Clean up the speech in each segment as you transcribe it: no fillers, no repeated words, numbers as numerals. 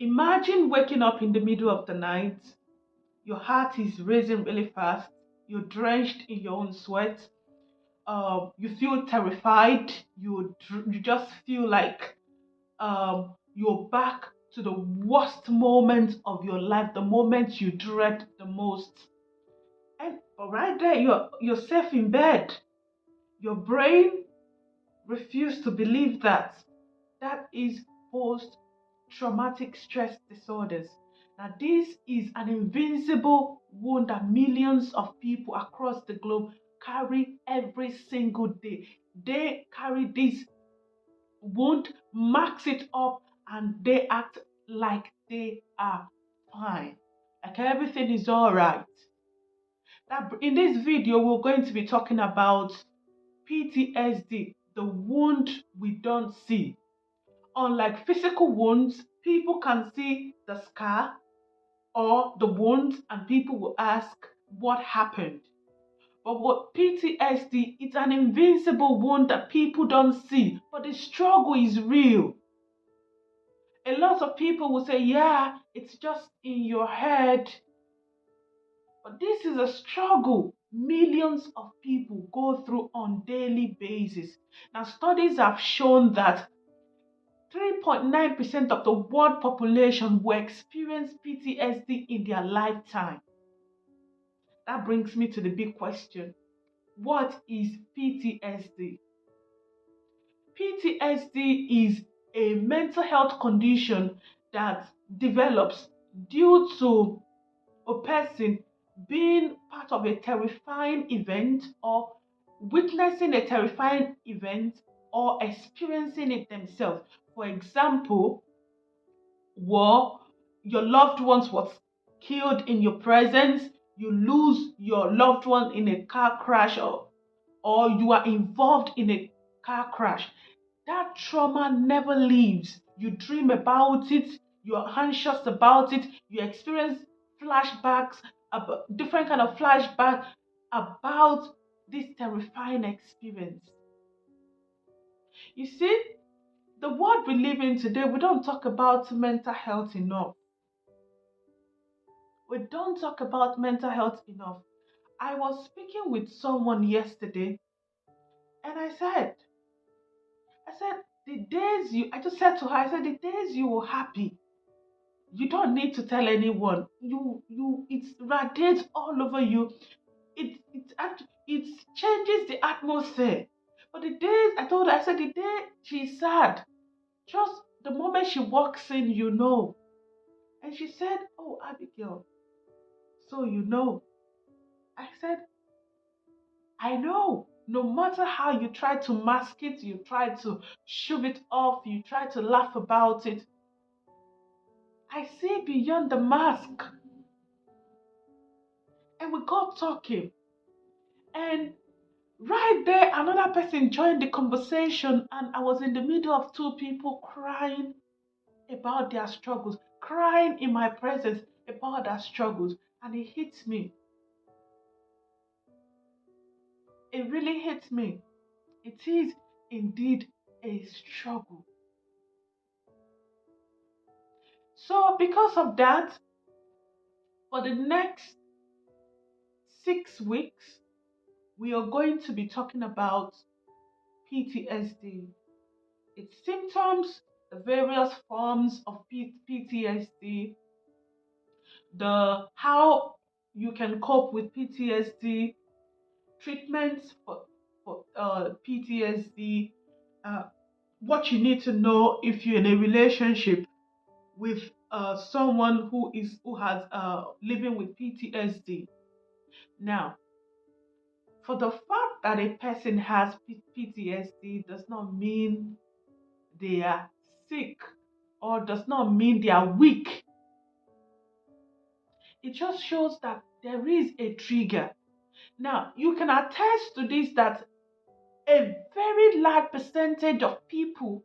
Imagine waking up in the middle of the night, your heart is racing really fast, you're drenched in your own sweat, you feel terrified, you just feel like you're back to the worst moment of your life, the moment you dread the most. And but right there, you're safe in bed. Your brain refused to believe that. That is post traumatic stress disorders. Now, this is an invincible wound that millions of people across the globe carry every single day. They carry this wound, marks it up, and they act like they are fine, like everything is all right. Now, in this video, we're going to be talking about PTSD, the wound we don't see. Unlike physical wounds, people can see the scar or the wound and people will ask what happened. But what PTSD, it's an invincible wound that people don't see, but the struggle is real. A lot of people will say, yeah, it's just in your head. But this is a struggle millions of people go through on daily basis. Now, studies have shown that 3.9% of the world population will experience PTSD in their lifetime. That brings me to the big question. What is PTSD? PTSD is a mental health condition that develops due to a person being part of a terrifying event or witnessing a terrifying event or experiencing it themselves. For example, war, your loved ones was killed in your presence, you lose your loved one in a car crash, or you are involved in a car crash. That trauma never leaves. You dream about it, you're anxious about it, you experience flashbacks, about different kind of flashbacks about this terrifying experience. You see, the world we live in today, we don't talk about mental health enough. We don't talk about mental health enough. I was speaking with someone yesterday and I said, I just said to her, I said, the days you were happy, you don't need to tell anyone. It radiates all over you. It changes the atmosphere. But the days, I told her, I said, the day she's sad, just the moment she walks in, you know. And she said, oh, Abigail, so you know. I said, I know. No matter how you try to mask it, you try to shove it off, you try to laugh about it, I see beyond the mask. And we got talking. And right there, another person joined the conversation, and I was in the middle of two people crying about their struggles, crying in my presence about their struggles. And it hits me. It really hits me. It is indeed a struggle. So, because of that, for the next 6 weeks, we are going to be talking about PTSD, its symptoms, the various forms of PTSD, the how you can cope with PTSD, treatments for PTSD, uh, what you need to know if you're in a relationship with someone who has living with PTSD. Now, for the fact that a person has PTSD does not mean they are sick or does not mean they are weak. It just shows that there is a trigger. Now, you can attest to this that a very large percentage of people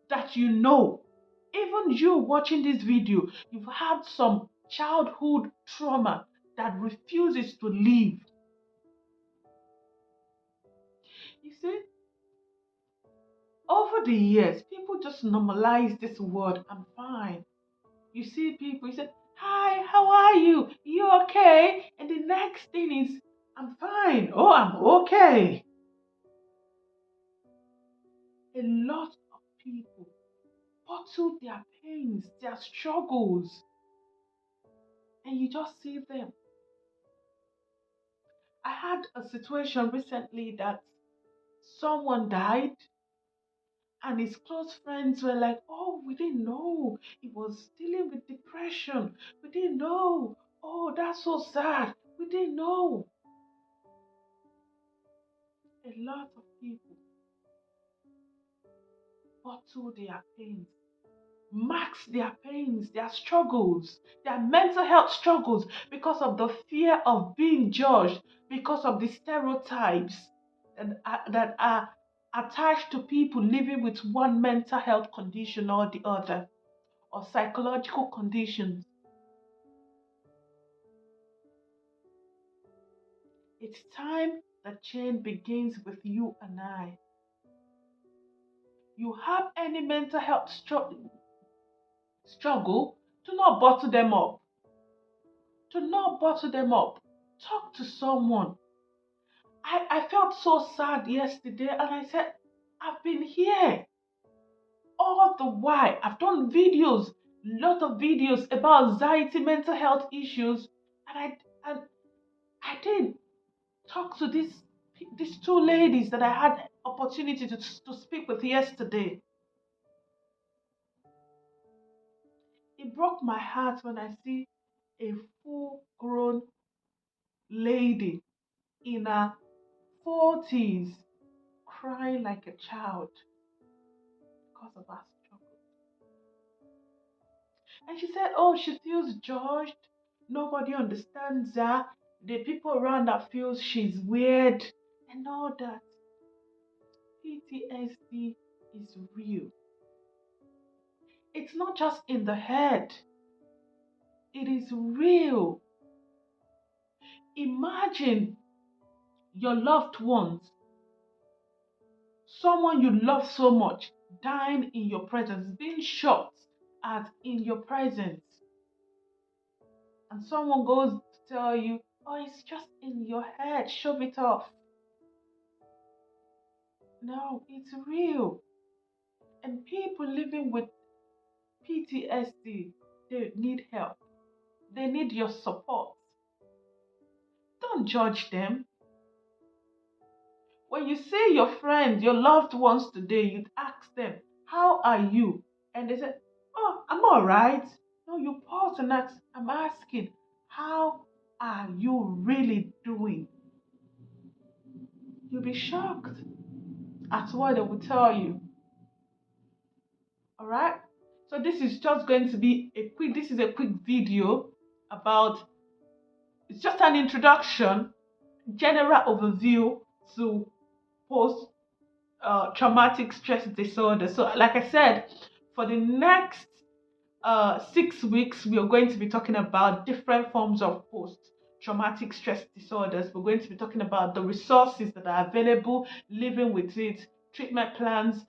that you know, even you watching this video, you've had some childhood trauma that refuses to leave. You see, over the years, people just normalize this word, I'm fine. You see people, you say, hi, how are you? You okay? And the next thing is, I'm fine. Oh, I'm okay. A lot of people bottle their pains, their struggles, and you just see them. I had a situation recently that someone died, and his close friends were like, oh, we didn't know he was dealing with depression. We didn't know. Oh, that's so sad. We didn't know. A lot of people bottle their pains, mask their pains, their struggles, their mental health struggles because of the fear of being judged, because of the stereotypes that are attached to people living with one mental health condition or the other, or psychological conditions. It's time the change begins with you and I. You have any mental health struggle, do not bottle them up. Do not bottle them up. Talk to someone. I felt so sad yesterday and I said, I've been here all the while. I've done videos, lot of videos about anxiety, mental health issues, and I did talk to these two ladies that I had opportunity to speak with yesterday. It broke my heart when I see a full grown lady in her 40s crying like a child because of her struggle. And she said, oh, she feels judged. Nobody understands her. The people around her feels she's weird and all that. PTSD is real. It's not just in the head. It is real. Imagine your loved ones, someone you love so much, dying in your presence, being shot at in your presence. And someone goes to tell you, oh, it's just in your head, shove it off. No, it's real. And people living with PTSD, they need help. They need your support. Don't judge them. When you see your friends, your loved ones today, you'd ask them, how are you? And they say, oh, I'm all right. No, you pause and ask, I'm asking, how are you really doing? You'll be shocked at what they will tell you. All right? So this is just going to be this is a quick video about, it's just an introduction, general overview to post traumatic stress disorder. So, like I said, for the next 6 weeks, we are going to be talking about different forms of post traumatic stress disorders. We're going to be talking about the resources that are available, living with it, treatment plans,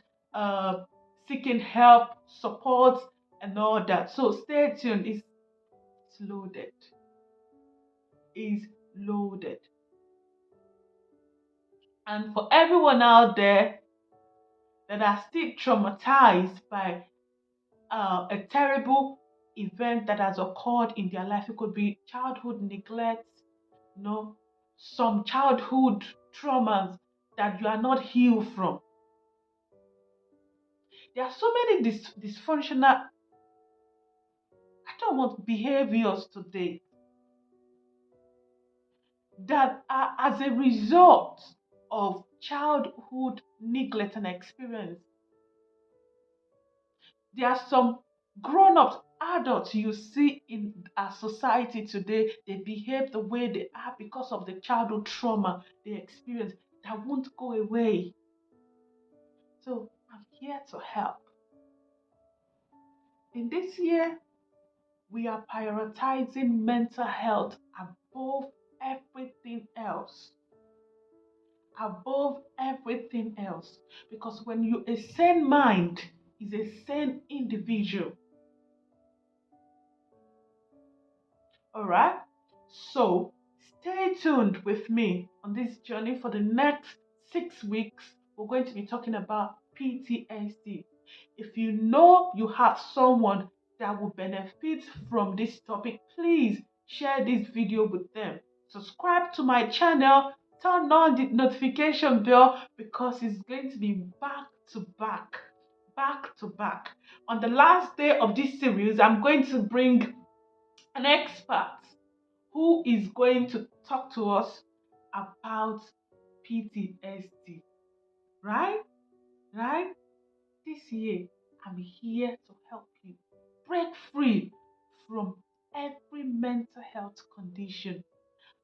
seeking help, support, and all that. So, stay tuned. It's loaded. Is loaded. And for everyone out there that are still traumatized by a terrible event that has occurred in their life. It could be childhood neglect, you know, some childhood traumas that you are not healed from. There are so many dysfunctional, I don't want behaviors today that are as a result of childhood neglect and experience. There are some grown-ups, adults you see in our society today, they behave the way they are because of the childhood trauma they experience that won't go away. So I'm here to help. In this year, we are prioritizing mental health above everything else. Above everything else. Because when you a sane mind is a sane individual. All right. So stay tuned with me on this journey for the next 6 weeks. We're going to be talking about PTSD. If you know you have someone that will benefit from this topic, please share this video with them. Subscribe to my channel, turn on the notification bell because it's going to be back to back, back to back. On the last day of this series, I'm going to bring an expert who is going to talk to us about PTSD. Right? Right? This year, I'm here to help you break free from every mental health condition.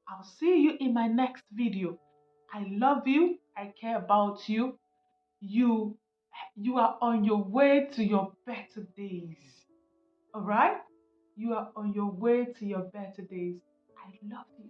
I'll see you in my next video. I love you. I care about you. You, you are on your way to your better days. All right? You are on your way to your better days. I love you.